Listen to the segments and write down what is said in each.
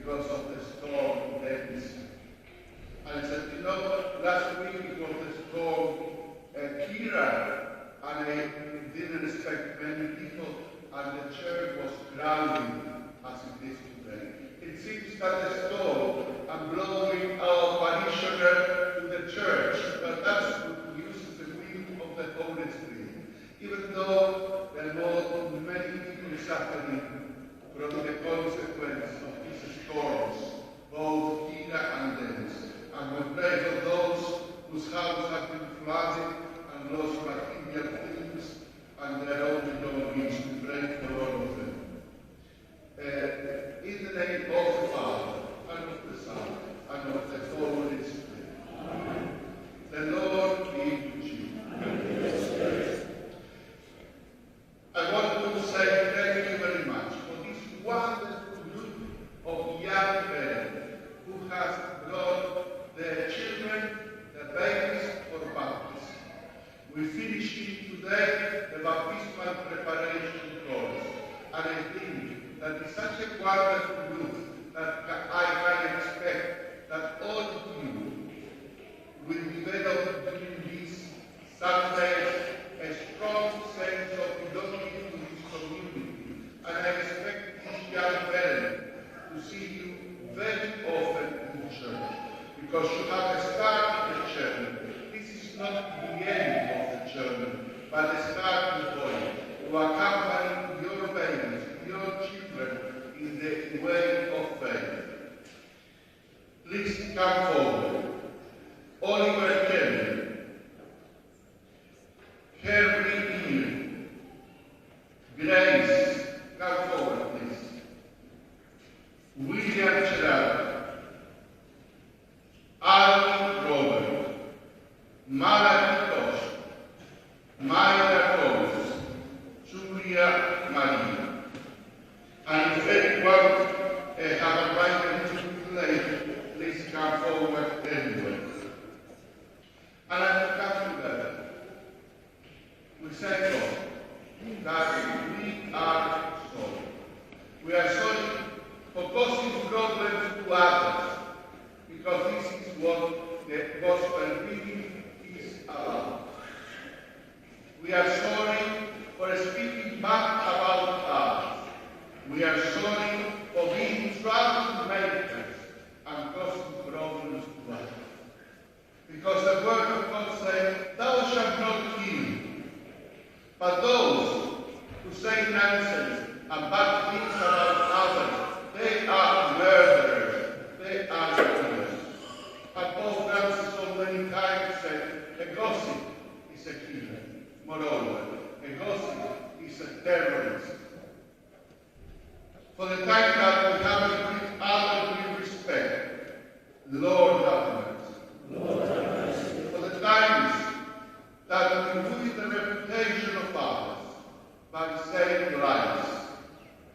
because of the storm events. And he said, you know, last week it was the storm Kira, and I didn't expect many people, and the church was crowded as it is today. It seems that the storm and blowing our parishioner to the church, but that's what uses the wind of the Holy Spirit. Even though there are many people suffering from the consequence of these storms, both Kira and Dennis. And we pray for those whose houses have been flooded and lost material things and their own belongings. We pray for all of them. In the name of the Father, and of the Son, and of the Holy Spirit. Amen. The Lord be with you. Amen. I want to say thank you very much for this wonderful group of young parents who has brought their children, the babies, for baptism. We finished today the baptismal preparation course, and I think that it's such a wonderful group that I can expect that all of you will develop during these Sundays a strong sense of belonging to this community. And I expect these young parents to see you very often in church, because you have started the journey. This is not the end of the journey, but the starting point to accompany your babies, your children, in the way of faith. Please come forward. Oliver Kelly, Henry Neal, Grace, come forward, please. William Gerard, Alan Robert, Malachi Tosh, Mayra Coles, Julia Maria. And if anyone have invited you late, please come forward anyway. And as we come together, we say, Lord, that we are sorry. We are sorry for causing problems to others, because this is what the gospel really is about. We are sorry for speaking bad about others. We are sorry for being troublemakers and causing problems to others. Because the word of God says, thou shalt not kill. But those who say nonsense and bad things about others, they are murderers. They are killers. And Pope Francis so many times said, a gossip is a killer. Moreover, a gossip is a terrorist. For the time that we haven't treated others with respect, Lord have mercy. Lord have mercy. For the times that we ruin the reputation of others by saying lies,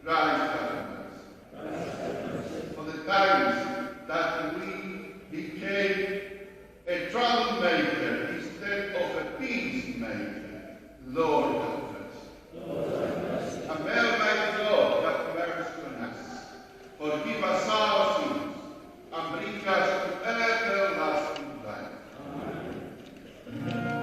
Christ have mercy. For the times that we became a troublemaker instead of a peacemaker, Lord have mercy. Lord have mercy. And may Almighty God have mercy on us, forgive us our sins, and bring us to everlasting life. Amen. Amen.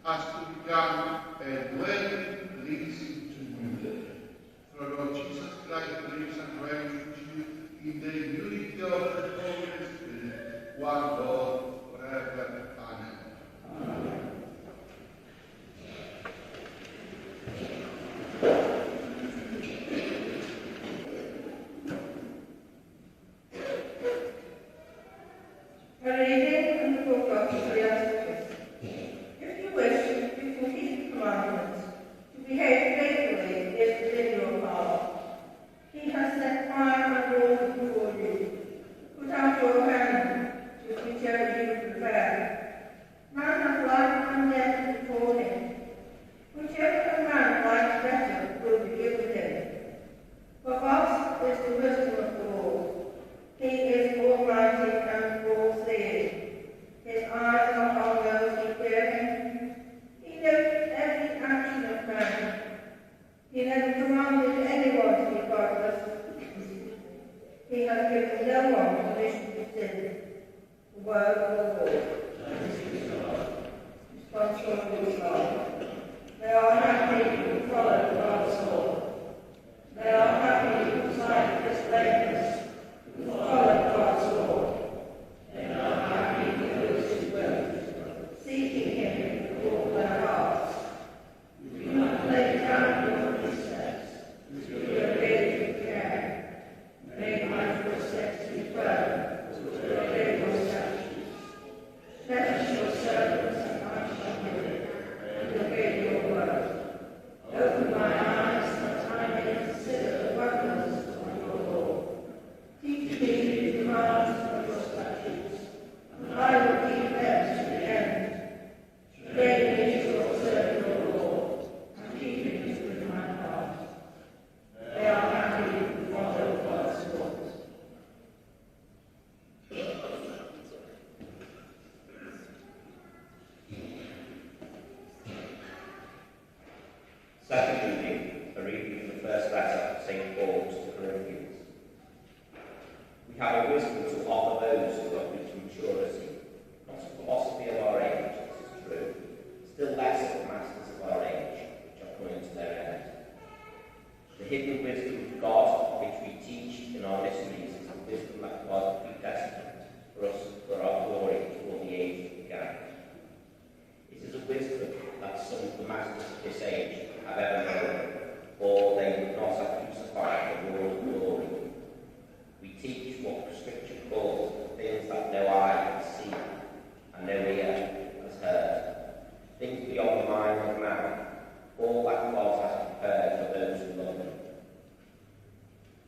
has to become a dwelling pleasing to you. For Lord Jesus Christ lives and reigns with you in the unity of the Holy Spirit, one God, forever. Amen. Amen. A reading from the book of Archdiocese. If you wish to keep the commandments, to behave faithfully is within your power. He has set fire and water before you. Put out your hand, whichever you prefer. Man has life and death before him. Whichever a man likes better will be given him. For us is the wisdom of the Lord. He is almighty and all-seeing. His eyes are on those who fear him. He knows every action of man. He never commanded anyone to be godless. He has given no one permission to sin. The word of the Lord. Response from the Lord. They are happy who follow God's law. They are happy who sight His blameless, who follow God's law. They are happy who do His will, seeking Him with all their hearts. Do not lay down your precepts, do your ways with care. Make my footsteps be firm, to obey your statutes. Bless your servants and I shall live, and obey your word. Open my eyes that I may consider the wonders of your law. Teach me the commands of your statutes, and I will keep them to the end. Train me to observe your law, and keep it within my heart. They are happy who follow God's laws. Second reading, a reading from the first letter of St. Paul to the Corinthians. We have a wisdom to offer those who have reached maturity, not a philosophy of our age, this is true, still less of the masters of our age, which are coming to their end. The hidden wisdom of God, which we teach in our mysteries, is the wisdom that God predestined for us for our glory before the age began. It is a wisdom that some of the masters of this age have ever known, or they would not have crucified the Lord of glory. We teach what the Scripture calls things that no eye has seen and no ear has heard, things beyond the mind of man, all that God has prepared for those who love Him.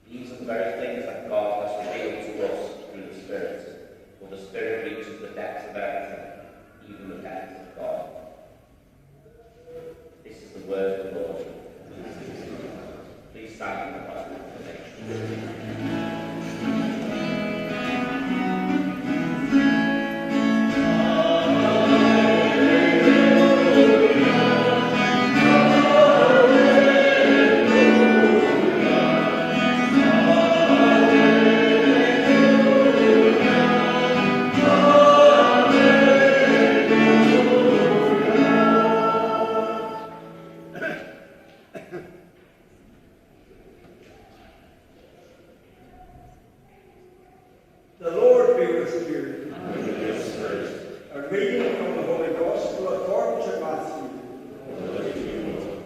These are the very things that God has revealed to us through the Spirit, for the Spirit reaches the depths of everything, even the depths of God. This is the word of the Lord. Please stand in the proclamation. The Lord be with you. And with your spirit. A reading from the Holy Gospel according to Matthew. Glory to you, Lord.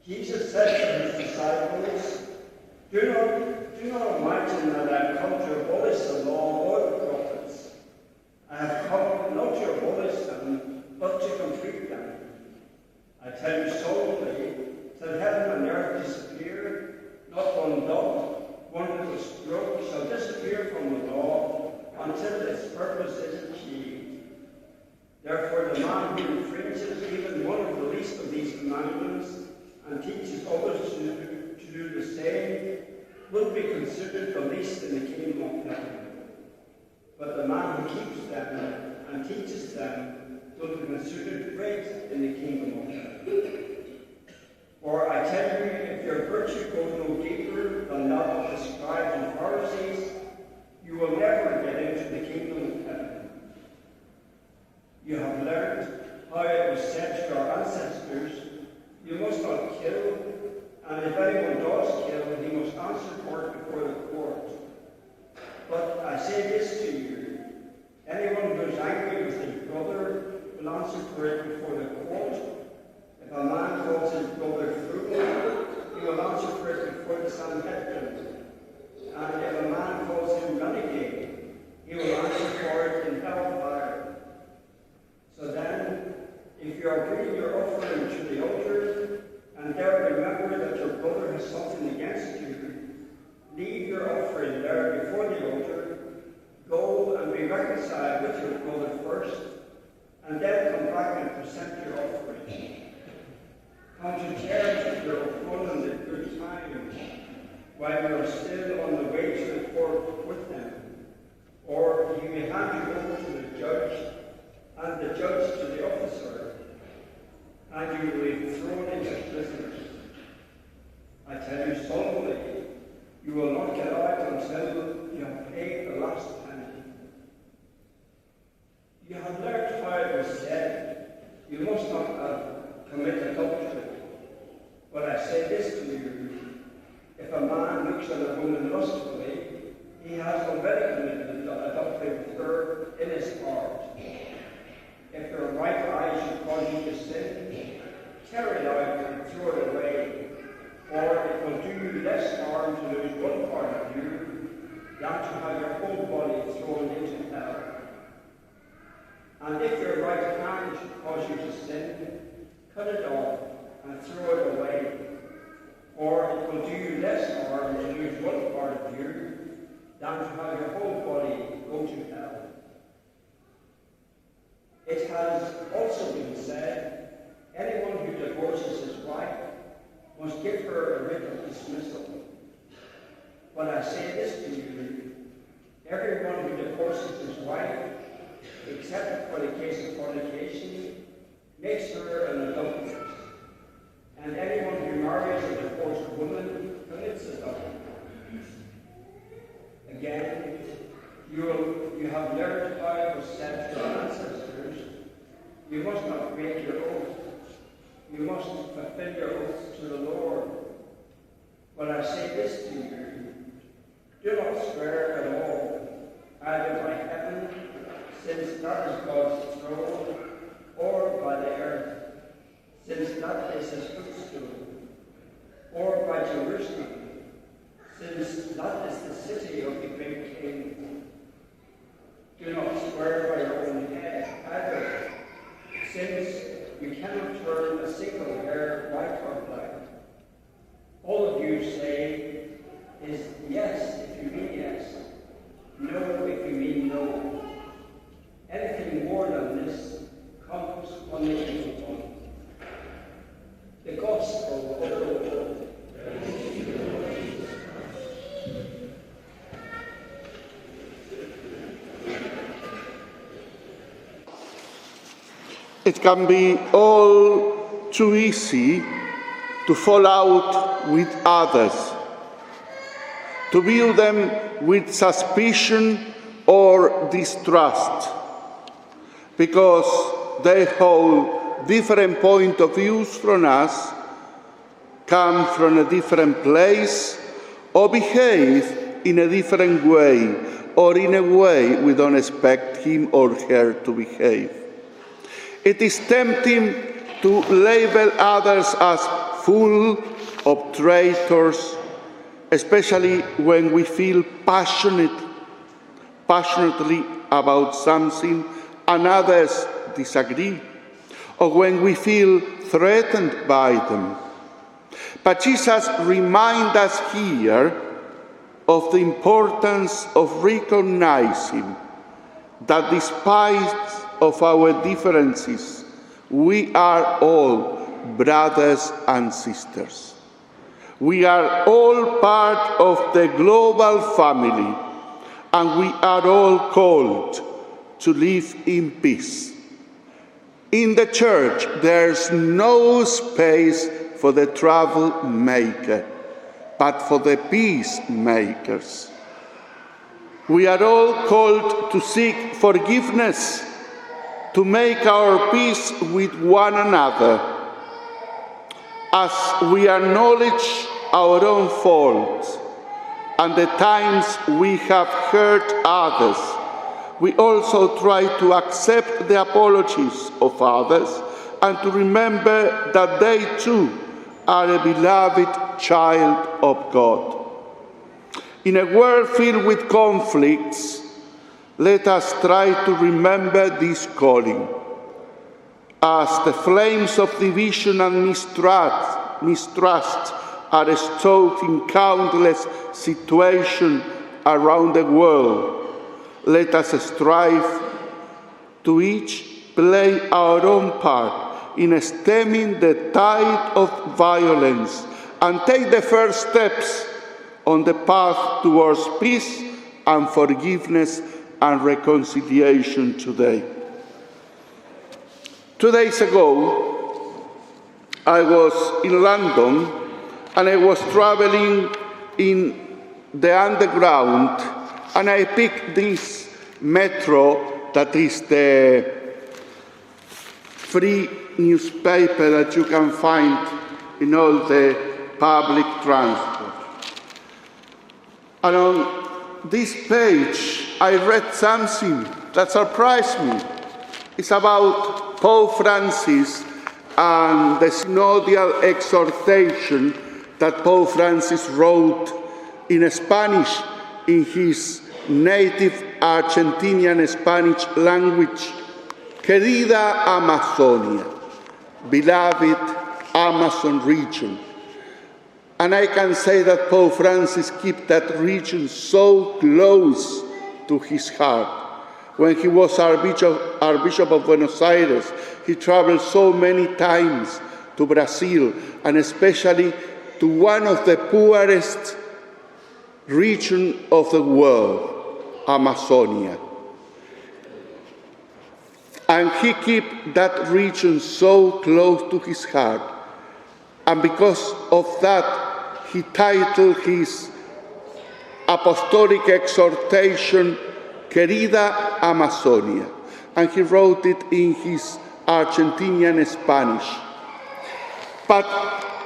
Jesus said to his disciples, Do not imagine that I have come to abolish the law or the prophets. I have come not to abolish them, but to complete them. I tell you solemnly, till heaven and earth disappear, not one dot, one little stroke shall disappear from the law until its purpose is achieved. Therefore the man who infringes even one of the least of these commandments and teaches others to do the same will be considered the least in the kingdom of heaven. But the man who keeps them and teaches them will be considered great in the kingdom of heaven. For I tell you, if your virtue goes no deeper than that of the scribes and Pharisees, you will never get into the kingdom of heaven. answer for it before the court. If a man calls his brother fool, he will answer for it before the Sanhedrin. And if a man calls him renegade, he will answer for it in hellfire. So then, if you are bringing your offering to the altar, and there remember that your brother has something against you, leave your offering there before the altar, go and be reconciled with your brother first, and then come back and present your offering. Come to terms with your opponent at good time, while you are still on the way to the court with them. Or he may hand you over to the judge, and the judge to the officer, and you will be thrown into prison. I tell you solemnly, you will not get out until you have paid the last penny. You have learned how it was said, you must not commit adultery. But I say this to you, if a man looks at a woman lustfully, he has already committed adultery with her in his heart. If your right eye should cause you to sin, tear it out and throw it away, or it will do you less harm to lose one part of you than to have your whole body thrown into hell. And if your right hand should cause you to sin, cut it off and throw it away, or it will do you less harm to lose one part of you than to have your whole body go to hell. It has also been said, anyone who divorces his wife must give her a writ of dismissal. But I say this to you, everyone who divorces his wife, except for the case of fornication, makes her an adulteress. And anyone who marries a divorced woman commits adultery. Again, you have learned how it was said to our ancestors, you must not break your oath. You must fulfill your oath to the Lord. But I say this to you, do not swear at all, either by heaven, since that is God's throne, or by the earth, since that is his footstool, or by Jerusalem, since that is the city of the great King. Do not swear by your own head either, since you cannot turn a single hair white or black. All of you say is yes if you mean yes, no if you mean no. Anything more than this comes on the evil one. The Gospel of the Lord. It can be all too easy to fall out with others, to view them with suspicion or distrust, because they hold different point of views from us, come from a different place, or behave in a different way, or in a way we don't expect him or her to behave. It is tempting to label others as full of traitors, especially when we feel passionately about something and others disagree, or when we feel threatened by them. But Jesus reminds us here of the importance of recognizing that despite of our differences, we are all brothers and sisters. We are all part of the global family, and we are all called to live in peace. In the Church, there's no space for the troublemaker, but for the peacemakers. We are all called to seek forgiveness, to make our peace with one another. As we acknowledge our own faults and the times we have hurt others, we also try to accept the apologies of others and to remember that they too are a beloved child of God. In a world filled with conflicts, let us try to remember this calling. As the flames of division and mistrust are stoked in countless situations around the world, let us strive to each play our own part in stemming the tide of violence and take the first steps on the path towards peace and forgiveness and reconciliation today. 2 days ago, I was in London and I was traveling in the underground, and I picked this metro that is the free newspaper that you can find in all the public transport. And on this page, I read something that surprised me. It's about Pope Francis and the synodial exhortation that Pope Francis wrote in Spanish, in his native Argentinian Spanish language. Querida Amazonia, beloved Amazon region. And I can say that Pope Francis kept that region so close to his heart. When he was Archbishop of Buenos Aires, he traveled so many times to Brazil, and especially to one of the poorest regions of the world, Amazonia. And he kept that region so close to his heart. And because of that, he titled his apostolic exhortation, Querida Amazonia, and he wrote it in his Argentinian Spanish. But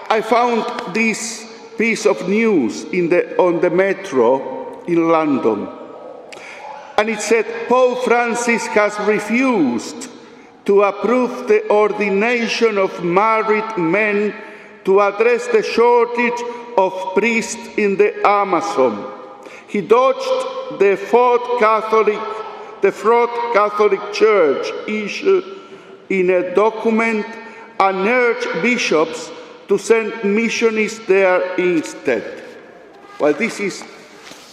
I found this piece of news on the metro in London, and it said Pope Francis has refused to approve the ordination of married men to address the shortage of priests in the Amazon. He dodged the Fourth Catholic Church issued in a document and urged bishops to send missionaries there instead. Well, this is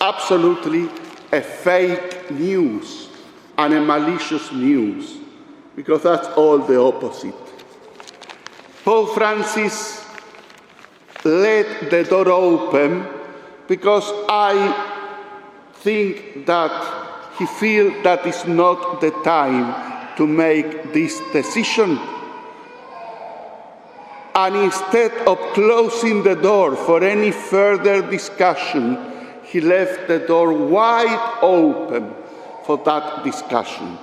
absolutely a fake news and a malicious news, because that's all the opposite. Pope Francis let the door open because I think that he feels that is not the time to make this decision. And instead of closing the door for any further discussion, he left the door wide open for that discussion.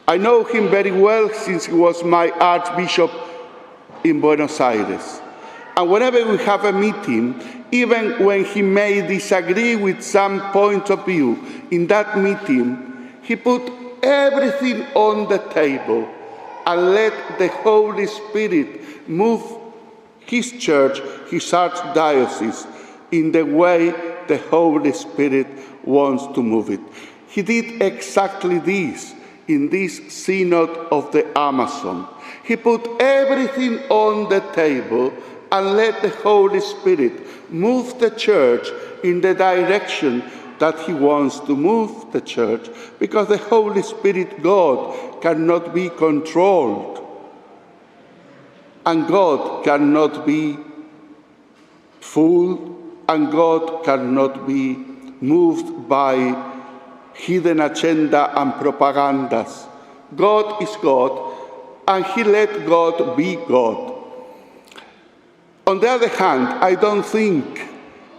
I know him very well since he was my Archbishop in Buenos Aires. And whenever we have a meeting, even when he may disagree with some point of view in that meeting, he put everything on the table and let the Holy Spirit move his church, his Archdiocese, in the way the Holy Spirit wants to move it. He did exactly this in this Synod of the Amazon. He put everything on the table and let the Holy Spirit move the church in the direction that he wants to move the church, because the Holy Spirit, God, cannot be controlled. And God cannot be fooled, and God cannot be moved by hidden agenda and propagandas. God is God, and he let God be God. On the other hand, I don't think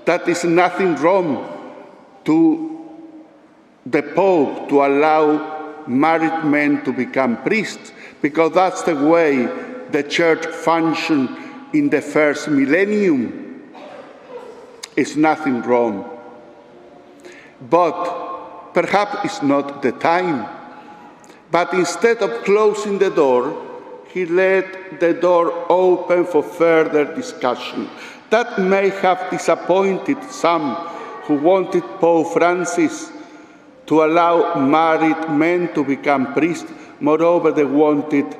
that is nothing wrong to the Pope to allow married men to become priests, because that's the way the church functioned in the first millennium. It's nothing wrong. But perhaps it's not the time. But instead of closing the door, he let the door open for further discussion. That may have disappointed some who wanted Pope Francis to allow married men to become priests. Moreover, they wanted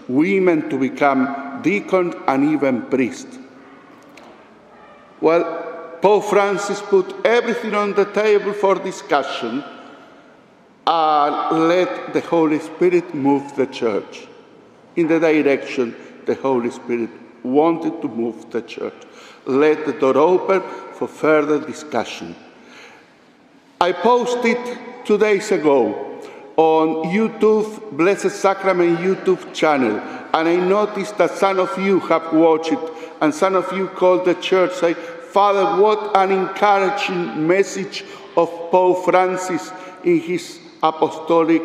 women to become deacons and even priests. Well, Pope Francis put everything on the table for discussion and let the Holy Spirit move the Church in the direction the Holy Spirit wanted to move the Church. Let the door open for further discussion. I posted 2 days ago on YouTube, Blessed Sacrament YouTube channel, and I noticed that some of you have watched it, and some of you called the church, say, Father, what an encouraging message of Pope Francis in his apostolic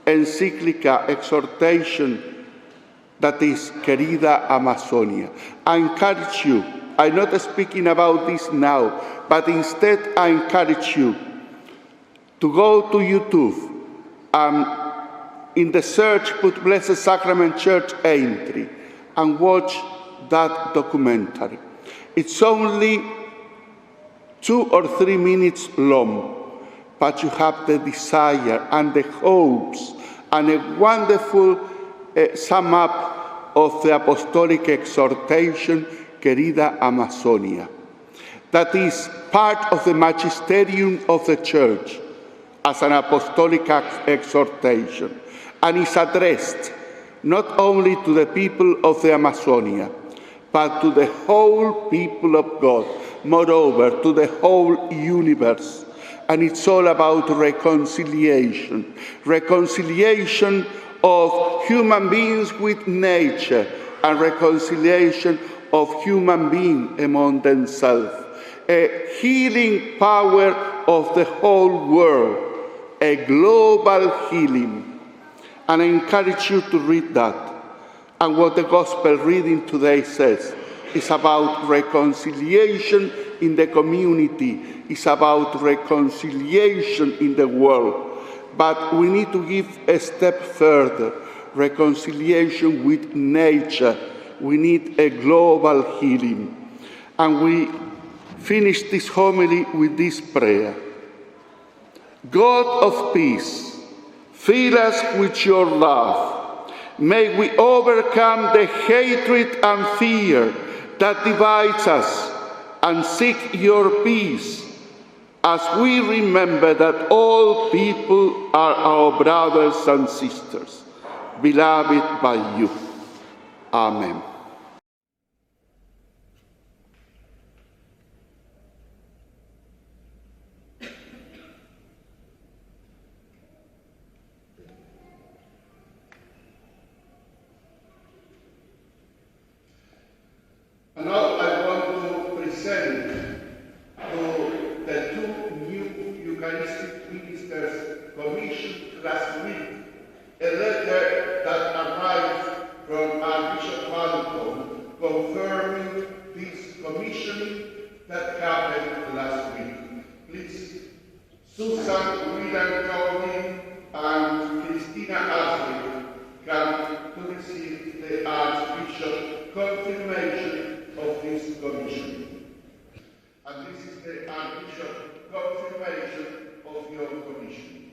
encyclica exhortation, that is, Querida Amazonia. I encourage you, I'm not speaking about this now, but instead I encourage you to go to YouTube and in the search put Blessed Sacrament Church Aintree and watch that documentary. It's only 2 or 3 minutes long, but you have the desire and the hopes and a wonderful sum up of the apostolic exhortation, Querida Amazonia. That is part of the magisterium of the Church as an apostolic exhortation, and is addressed not only to the people of the Amazonia, but to the whole people of God, moreover, to the whole universe. And it's all about reconciliation. Reconciliation of human beings with nature, and reconciliation of human beings among themselves. A healing power of the whole world, a global healing. And I encourage you to read that. And what the Gospel reading today says is about reconciliation in the community, it's about reconciliation in the world. But we need to give a step further, reconciliation with nature. We need a global healing. And we finish this homily with this prayer. God of peace, fill us with your love. May we overcome the hatred and fear that divides us and seek your peace, as we remember that all people are our brothers and sisters, beloved by you. Amen. And now I want to present to the 2 new Eucharistic ministers commissioned last week a letter that arrived from Archdiocese of Liverpool confirming this commissioning that happened last week. Please, Susan Whelan-Cowley and Christina Ashley come to receive the Archbishop's confirmation of this commission. And this is the Archbishop's confirmation of your commission.